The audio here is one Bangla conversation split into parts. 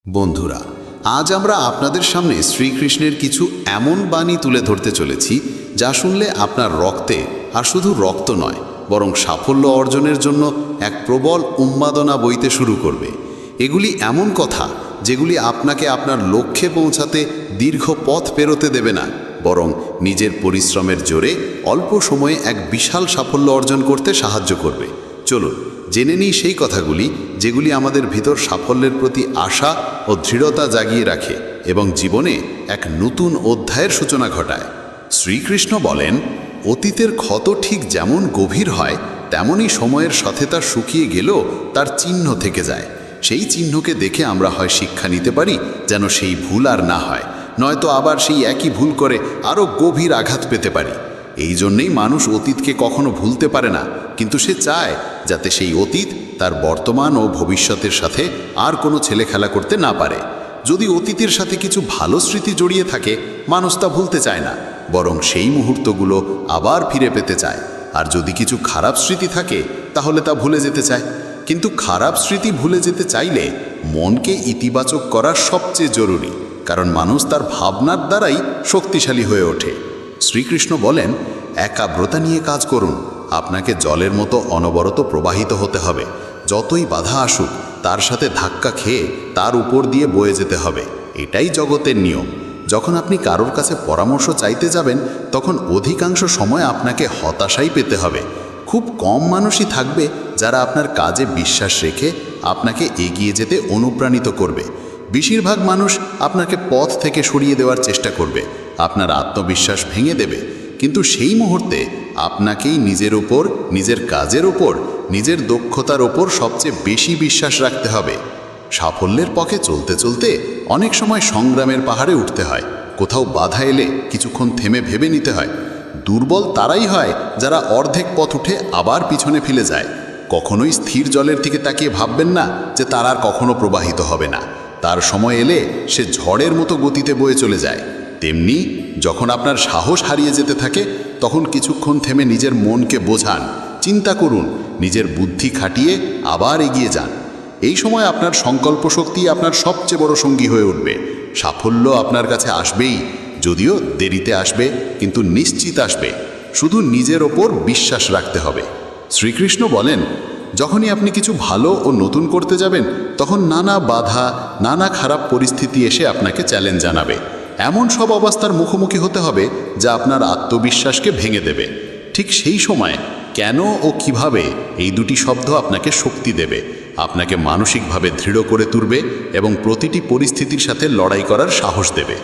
বন্ধুরা, আজ আমরা আপনাদের সামনে শ্রীকৃষ্ণের কিছু এমন বাণী তুলে ধরতে চলেছি যা শুনলে আপনার রক্তে, আর শুধু রক্ত নয় বরং সাফল্য অর্জনের জন্য এক প্রবল উন্মাদনা বইতে শুরু করবে। এগুলি এমন কথা যেগুলি আপনাকে আপনার লক্ষ্যে পৌঁছাতে দীর্ঘ পথ পেরোতে দেবে না, বরং নিজের পরিশ্রমের জোরে অল্প সময়ে এক বিশাল সাফল্য অর্জন করতে সাহায্য করবে। চলুন জেনে নিই সেই কথাগুলি যেগুলি আমাদের ভিতর সাফল্যের প্রতি আশা ও দৃঢ়তা জাগিয়ে রাখে এবং জীবনে এক নতুন অধ্যায়ের সূচনা ঘটায়। শ্রীকৃষ্ণ বলেন, অতীতের ক্ষত ঠিক যেমন গভীর হয় তেমনই সময়ের সাথে তা শুকিয়ে গেলেও তার চিহ্ন থেকে যায়। সেই চিহ্নকে দেখে আমরা হয় শিক্ষা নিতে পারি যেন সেই ভুল আর না হয়, নয়তো আবার সেই একই ভুল করে আরও গভীর আঘাত পেতে পারি। এই জন্যেই মানুষ অতীতকে কখনো ভুলতে পারে না, কিন্তু সে চায় যাতে সেই অতীত তার বর্তমান ও ভবিষ্যতের সাথে আর কোনো ছেলেখেলা করতে না পারে। যদি অতীতের সাথে কিছু ভালো স্মৃতি জড়িয়ে থাকে, মানুষ তা ভুলতে চায় না, বরং সেই মুহূর্তগুলো আবার ফিরে পেতে চায়। আর যদি কিছু খারাপ স্মৃতি থাকে তাহলে তা ভুলে যেতে চায়। কিন্তু খারাপ স্মৃতি ভুলে যেতে চাইলে মনকে ইতিবাচক করা সবচেয়ে জরুরি, কারণ মানুষ তার ভাবনার দ্বারাই শক্তিশালী হয়ে ওঠে। শ্রীকৃষ্ণ বলেন, একাগ্রতা নিয়ে কাজ করুন। আপনাকে জলের মতো অনবরত প্রবাহিত হতে হবে। যতই বাধা আসুক তার সাথে ধাক্কা খেয়ে তার উপর দিয়ে বয়ে যেতে হবে। এটাই জগতের নিয়ম। যখন আপনি কারোর কাছে পরামর্শ চাইতে যাবেন, তখন অধিকাংশ সময় আপনাকে হতাশাই পেতে হবে। খুব কম মানুষই থাকবে যারা আপনার কাজে বিশ্বাস রেখে আপনাকে এগিয়ে যেতে অনুপ্রাণিত করবে। বেশিরভাগ মানুষ আপনাকে পথ থেকে সরিয়ে দেওয়ার চেষ্টা করবে, আপনার আত্মবিশ্বাস ভেঙে দেবে। কিন্তু সেই মুহূর্তে আপনাকেই নিজের ওপর, নিজের কাজের ওপর, নিজের দক্ষতার ওপর সবচেয়ে বেশি বিশ্বাস রাখতে হবে। সাফল্যের পথে চলতে চলতে অনেক সময় সংগ্রামের পাহাড়ে উঠতে হয়। কোথাও বাধা এলে কিছুক্ষণ থেমে ভেবে নিতে হয়। দুর্বল তারাই হয় যারা অর্ধেক পথ উঠে আবার পিছনে ফেলে যায়। কখনোই স্থির জলের দিকে তাকিয়ে ভাববেন না যে তার আর কখনো প্রবাহিত হবে না। তার সময় এলে সে ঝড়ের মতো গতিতে বয়ে চলে যায়। তেমনি যখন আপনার সাহস হারিয়ে যেতে থাকে, তখন কিছুক্ষণ থেমে নিজের মনকে বোঝান, চিন্তা করুন, নিজের বুদ্ধি খাটিয়ে আবার এগিয়ে যান। এই সময় আপনার সংকল্প শক্তি আপনার সবচেয়ে বড় সঙ্গী হয়ে উঠবে। সাফল্য আপনার কাছে আসবেই, যদিও দেরিতে আসবে, কিন্তু নিশ্চিত আসবে। শুধু নিজের ওপর বিশ্বাস রাখতে হবে। শ্রীকৃষ্ণ বলেন, যখনই আপনি কিছু ভালো ও নতুন করতে যাবেন, তখন নানা বাধা, নানা খারাপ পরিস্থিতি এসে আপনাকে চ্যালেঞ্জ জানাবে। এমন সব অবস্থার মুখোমুখি হতে হবে যা আপনার আত্মবিশ্বাসকে ভেঙে দেবে। ঠিক সেই সময় কেন ও কিভাবে, এই দুটি শব্দ আপনাকে শক্তি দেবে, আপনাকে মানসিকভাবে দৃঢ় করে তুলবে এবং প্রতিটি পরিস্থিতির সাথে লড়াই করার সাহস দেবে।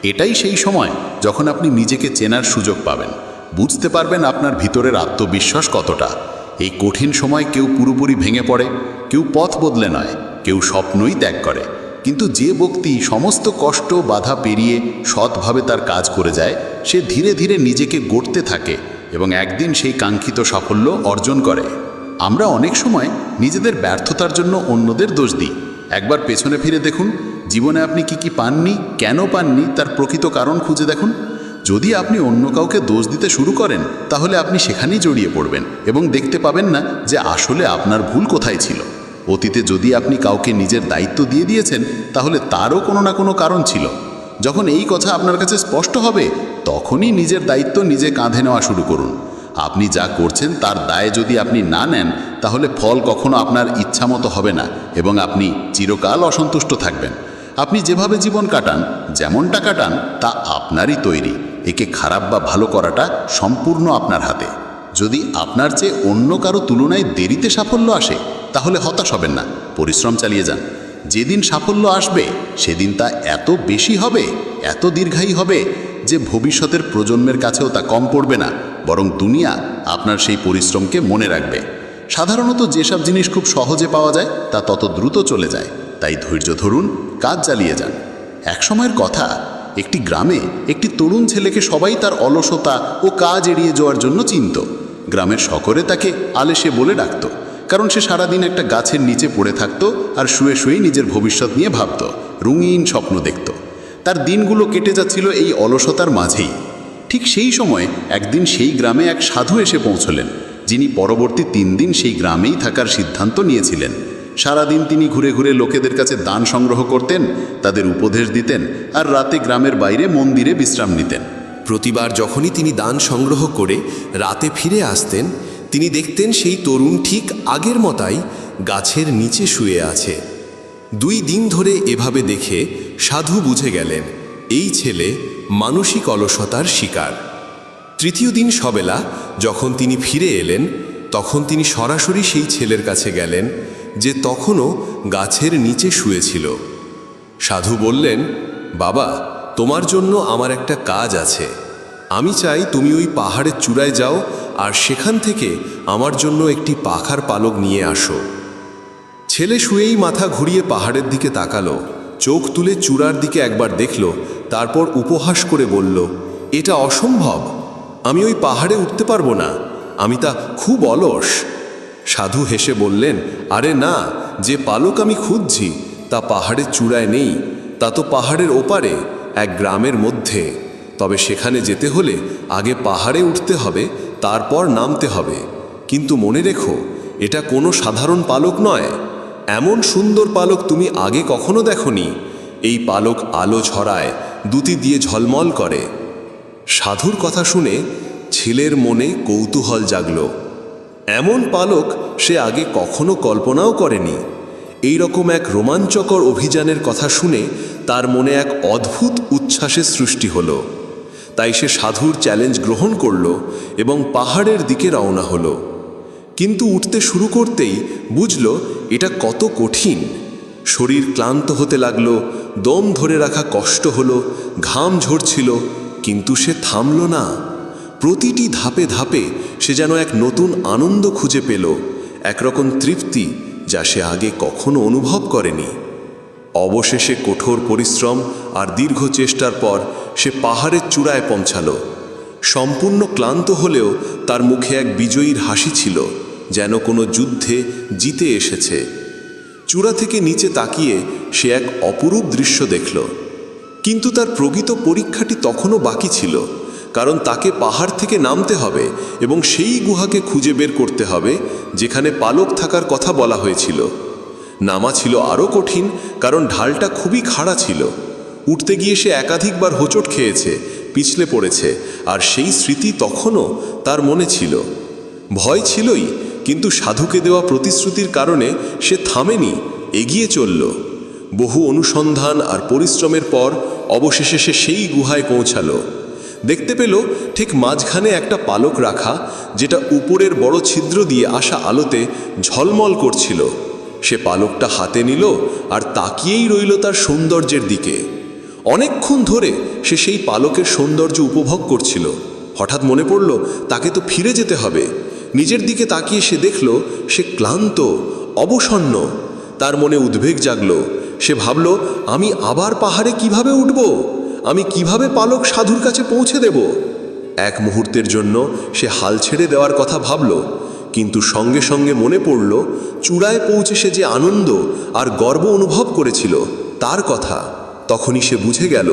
এটাই সেই সময় যখন আপনি নিজেকে চেনার সুযোগ পাবেন, বুঝতে পারবেন আপনার ভিতরের আত্মবিশ্বাস কতটা। এই কঠিন সময় কেউ পুরোপুরি ভেঙে পড়ে, কেউ পথ বদলে নয়, কেউ স্বপ্নই ত্যাগ করে। কিন্তু যে ব্যক্তি সমস্ত কষ্ট বাধা পেরিয়ে সৎভাবে তার কাজ করে যায়, সে ধীরে ধীরে নিজেকে গড়তে থাকে এবং একদিন সেই কাঙ্ক্ষিত সাফল্য অর্জন করে। আমরা অনেক সময় নিজেদের ব্যর্থতার জন্য অন্যদের দোষ দিই। একবার পেছনে ফিরে দেখুন, জীবনে আপনি কি পাননি, কেন পাননি, তার প্রকৃত কারণ খুঁজে দেখুন। যদি আপনি অন্য কাউকে দোষ দিতে শুরু করেন, তাহলে আপনি সেখানেই জড়িয়ে পড়বেন এবং দেখতে পাবেন না যে আসলে আপনার ভুল কোথায় ছিল। অতীতে যদি আপনি কাউকে নিজের দায়িত্ব দিয়ে দিয়েছেন, তাহলে তারও কোনো না কোনো কারণ ছিল। যখন এই কথা আপনার কাছে স্পষ্ট হবে, তখনই নিজের দায়িত্ব নিজে কাঁধে নেওয়া শুরু করুন। আপনি যা করছেন তার দায় যদি আপনি না নেন, তাহলে ফল কখনো আপনার ইচ্ছামতো হবে না এবং আপনি চিরকাল অসন্তুষ্ট থাকবেন। আপনি যেভাবে জীবন কাটান, যেমনটা কাটান, তা আপনারই তৈরি। একে খারাপ বা ভালো করাটা সম্পূর্ণ আপনার হাতে। যদি আপনার চেয়ে অন্য কারো তুলনায় দেরিতে সাফল্য আসে, তাহলে হতাশ হবেন না, পরিশ্রম চালিয়ে যান। যেদিন সাফল্য আসবে সেদিন তা এত বেশি হবে, এত দীর্ঘায়ী হবে যে ভবিষ্যতের প্রজন্মের কাছেও তা কম পড়বে না, বরং দুনিয়া আপনার সেই পরিশ্রমকে মনে রাখবে। সাধারণত যেসব জিনিস খুব সহজে পাওয়া যায় তা তত দ্রুত চলে যায়। তাই ধৈর্য ধরুন, কাজ চালিয়ে যান। এক সময়ের কথা, একটি গ্রামে একটি তরুণ ছেলেকে সবাই তার অলসতা ও কাজ এড়িয়ে যাওয়ার জন্য চিনত। গ্রামের সকলে তাকে আলেসে বলে ডাকত, কারণ সে সারাদিন একটা গাছের নিচে পড়ে থাকতো আর শুয়ে শুয়েই নিজের ভবিষ্যৎ নিয়ে ভাবত, রঙিন স্বপ্ন দেখত। তার দিনগুলো কেটে যাচ্ছিল এই অলসতার মাঝেই। ঠিক সেই সময় একদিন সেই গ্রামে এক সাধু এসে পৌঁছলেন, যিনি পরবর্তী 3 দিন সেই গ্রামেই থাকার সিদ্ধান্ত নিয়েছিলেন। সারাদিন তিনি ঘুরে ঘুরে লোকেদের কাছে দান সংগ্রহ করতেন, তাদের উপদেশ দিতেন আর রাতে গ্রামের বাইরে মন্দিরে বিশ্রাম নিতেন। প্রতিবার যখনই তিনি দান সংগ্রহ করে রাতে ফিরে আসতেন, তিনি দেখতেন সেই তরুণ ঠিক আগের মতাই গাছের নিচে শুয়ে আছে। 2 দিন ধরে এভাবে দেখে সাধু বুঝে গেলেন এই ছেলে মানসিক অলসতার শিকার। 3য় দিন সবেলা যখন তিনি ফিরে এলেন, তখন তিনি সরাসরি সেই ছেলের কাছে গেলেন যে তখনও গাছের নিচে শুয়েছিল। সাধু বললেন, বাবা, তোমার জন্য আমার একটা কাজ আছে। আমি চাই তুমি ওই পাহাড়ের চূড়ায় যাও আর সেখান থেকে আমার জন্য একটি পাখার পালক নিয়ে আসো। ছেলে শুয়েই মাথা ঘুরিয়ে পাহাড়ের দিকে তাকালো, চোখ তুলে চূড়ার দিকে একবার দেখল, তারপর উপহাস করে বলল, এটা অসম্ভব, আমি ওই পাহাড়ে উঠতে পারবো না, আমি তা খুব অলস। সাধু হেসে বললেন, আরে না, যে পালক আমি খুঁজছি তা পাহাড়ের চূড়ায় নেই, তা তো পাহাড়ের ওপারে এক গ্রামের মধ্যে। তবে সেখানে যেতে হলে আগে পাহাড়ে উঠতে হবে, তারপর নামতে হবে। কিন্তু মনে রেখো, এটা কোনো সাধারণ পালক নয়। এমন সুন্দর পালক তুমি আগে কখনো দেখনি। এই পালক আলো ছড়ায়, দুটি দিয়ে ঝলমল করে। সাধুর কথা শুনে ছেলের মনে কৌতূহল জাগল। এমন পালক সে আগে কখনো কল্পনাও করেনি। এই রকম এক রোমাঞ্চকর অভিযানের কথা শুনে তার মনে এক অদ্ভুত উচ্ছ্বাসের সৃষ্টি হলো। তাই সে সাধুর চ্যালেঞ্জ গ্রহণ করল এবং পাহাড়ের দিকে রওনা হলো। কিন্তু উঠতে শুরু করতেই বুঝল এটা কত কঠিন। শরীর ক্লান্ত হতে লাগলো, দম ধরে রাখা কষ্ট হলো, ঘাম ঝরছিল, কিন্তু সে থামল না। প্রতিটি ধাপে ধাপে সে যেন এক নতুন আনন্দ খুঁজে পেল, একরকম তৃপ্তি যা সে আগে কখনো অনুভব করেনি। অবশেষে কঠোর পরিশ্রম আর দীর্ঘ চেষ্টার পর সে পাহাড়ের চূড়ায় পৌঁছালো। সম্পূর্ণ ক্লান্ত হলেও তার মুখে এক বিজয়ীর হাসি ছিল, যেন কোনো যুদ্ধে জিতে এসেছে। চূড়া থেকে নিচে তাকিয়ে সে এক অপরূপ দৃশ্য দেখল। কিন্তু তার প্রকৃত পরীক্ষাটি তখনও বাকি ছিল, কারণ তাকে পাহাড় থেকে নামতে হবে এবং সেই গুহাকে খুঁজে বের করতে হবে যেখানে পালক থাকার কথা বলা হয়েছিল। নামা ছিল আরও কঠিন, কারণ ঢালটা খুবই খাড়া ছিল। উঠতে গিয়ে সে একাধিকবার হোঁচট খেয়েছে, পিছলে পড়েছে, আর সেই স্মৃতি তখনও তার মনে ছিল। ভয় ছিলই, কিন্তু সাধুকে দেওয়া প্রতিশ্রুতির কারণে সে থামেনি, এগিয়ে চলল। বহু অনুসন্ধান আর পরিশ্রমের পর অবশেষে সে সেই গুহায় পৌঁছালো। দেখতে পেল ঠিক মাঝখানে একটা পালক রাখা, যেটা উপরের বড় ছিদ্র দিয়ে আসা আলোতে ঝলমল করছিল। সে পালকটা হাতে নিল আর তাকিয়েই রইল তার সৌন্দর্যের দিকে। অনেকক্ষণ ধরে সে সেই পালকের সৌন্দর্য উপভোগ করছিল। হঠাৎ মনে পড়ল তাকে তো ফিরে যেতে হবে। নিজের দিকে তাকিয়ে সে দেখল সে ক্লান্ত, অবসন্ন। তার মনে উদ্বেগ জাগল। সে ভাবল, আমি আবার পাহাড়ে কিভাবে উঠব? আমি কিভাবে পালক সাধুর কাছে পৌঁছে দেব? এক মুহূর্তের জন্য সে হাল ছেড়ে দেওয়ার কথা ভাবল, কিন্তু সঙ্গে সঙ্গে মনে পড়ল চূড়ায় পৌঁছে সে যে আনন্দ আর গর্ব অনুভব করেছিল তার কথা। তখনই সে বুঝে গেল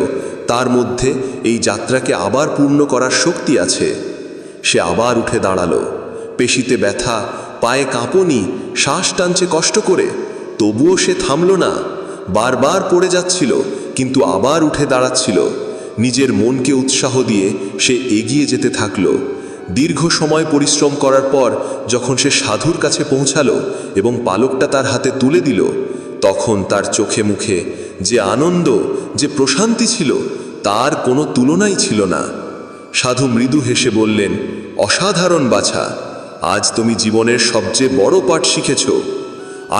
তার মধ্যে এই যাত্রাকে আবার পূর্ণ করার শক্তি আছে। সে আবার উঠে দাঁড়ালো। পেশিতে ব্যথা, পায়ে কাঁপুনি, শ্বাস টানছে কষ্ট করে, তবুও সে থামল না। বারবার পড়ে যাচ্ছিল, কিন্তু আবার উঠে দাঁড়াচ্ছিল। নিজের মনকে উৎসাহ দিয়ে সে এগিয়ে যেতে থাকল। দীর্ঘ সময় পরিশ্রম করার পর যখন সে সাধুর কাছে পৌঁছালো এবং পালকটা তার হাতে তুলে দিল, তখন তার চোখে মুখে যে আনন্দ, যে প্রশান্তি ছিল, তার কোনো তুলনাই ছিল না। সাধু মৃদু হেসে বললেন, অসাধারণ বাছা, আজ তুমি জীবনের সবচেয়ে বড় পাঠ শিখেছ।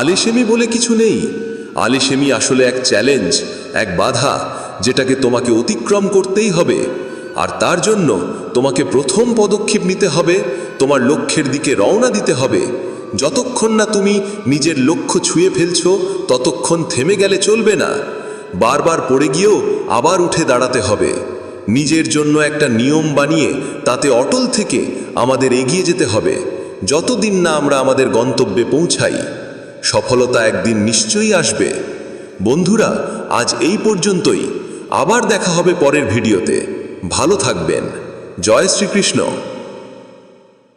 আলেশেমি বলে কিছু নেই। আলেশেমি আসলে এক চ্যালেঞ্জ, এক বাধা, যেটাকে তোমাকে অতিক্রম করতেই হবে। আর তার জন্য তোমাকে প্রথম পদক্ষেপ নিতে হবে, তোমার লক্ষ্যের দিকে রওনা দিতে হবে। যতক্ষণ না তুমি নিজের লক্ষ্য ছুঁয়ে ফেলছ, ততক্ষণ থেমে গেলে চলবে না। বারবার পড়ে গিয়েও আবার উঠে দাঁড়াতে হবে। নিজের জন্য একটা নিয়ম বানিয়ে তাতে অটল থেকে আমাদের এগিয়ে যেতে হবে, যতদিন না আমরা আমাদের গন্তব্যে পৌঁছাই। সফলতা একদিন নিশ্চয়ই আসবে। বন্ধুরা, আজ এই পর্যন্তই। আবার দেখা হবে পরের ভিডিওতে। ভালো থাকবেন। জয় শ্রীকৃষ্ণ।